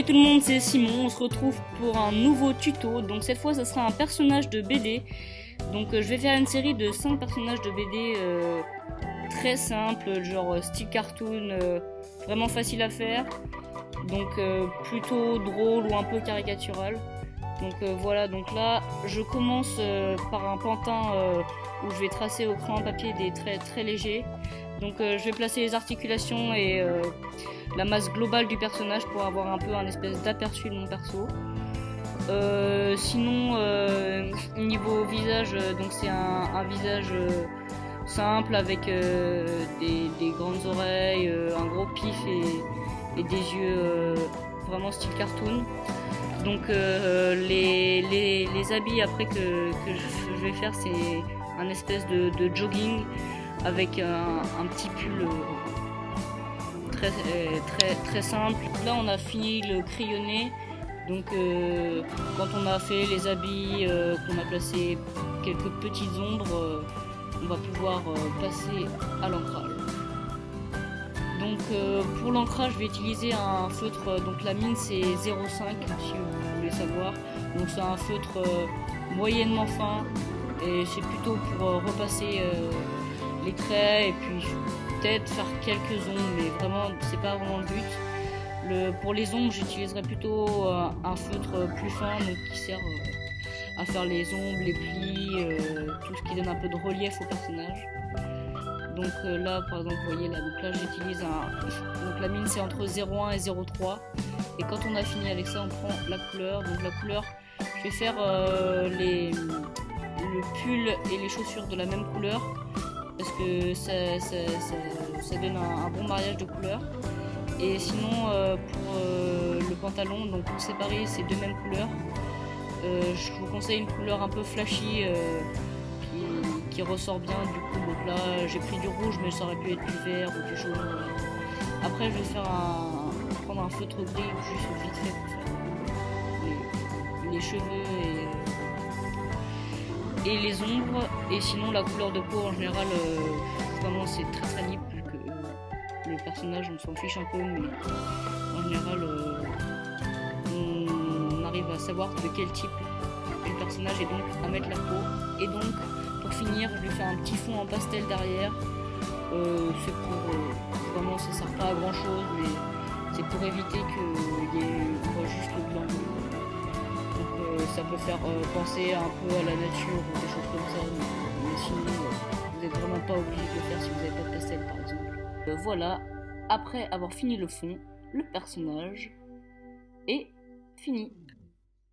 Salut tout le monde, c'est Simon, on se retrouve pour un nouveau tuto. Donc cette fois ça sera un personnage de BD. Donc je vais faire une série de 5 personnages de BD très simples, genre style cartoon, vraiment facile à faire. Donc plutôt drôle ou un peu caricatural. Donc voilà, donc là je commence par un pantin où je vais tracer au crayon papier des traits très légers. Donc je vais placer les articulations et la masse globale du personnage pour avoir un peu un espèce d'aperçu de mon perso. Sinon niveau visage, donc c'est un visage simple avec des grandes oreilles, un gros pif et des yeux vraiment style cartoon. Donc les habits après que je vais faire, c'est un espèce de jogging avec un petit pull très simple. Là on a fini le crayonné, donc quand on a fait les habits, qu'on a placé quelques petites ombres, on va pouvoir passer à l'ancrage. Donc pour l'ancrage je vais utiliser un feutre, donc la mine c'est 0,5 si vous voulez savoir. Donc c'est un feutre moyennement fin et c'est plutôt pour repasser les traits et puis peut-être faire quelques ombres, mais vraiment c'est pas vraiment le but. Pour les ombres j'utiliserai plutôt un feutre plus fin, donc qui sert à faire les ombres, les plis, tout ce qui donne un peu de relief au personnage. Donc là par exemple vous voyez là, donc là j'utilise donc la mine c'est entre 0,1 et 0,3 et quand on a fini avec ça on prend la couleur. Donc la couleur, je vais faire le pull et les chaussures de la même couleur parce que ça donne un bon mariage de couleurs. Et sinon pour le pantalon, donc pour séparer ces deux mêmes couleurs, je vous conseille une couleur un peu flashy qui ressort bien du coup. Donc là j'ai pris du rouge mais ça aurait pu être du vert ou du jaune. Après je vais prendre un feutre gris juste vite fait pour faire les cheveux et les ombres. Et sinon la couleur de peau en général, vraiment c'est très libre vu que le personnage on s'en fiche un peu, mais en général on arrive à savoir de quel type est le personnage et donc à mettre la peau. Et donc pour finir je lui fais un petit fond en pastel derrière. C'est pour vraiment ça sert pas à grand chose, mais c'est pour éviter qu'on voit juste le blanc. Donc ça peut faire penser un peu à la nature ou des choses comme ça, mais sinon vous n'êtes vraiment pas obligé de le faire si vous n'avez pas de pastel par exemple. Voilà, après avoir fini le fond, le personnage est fini.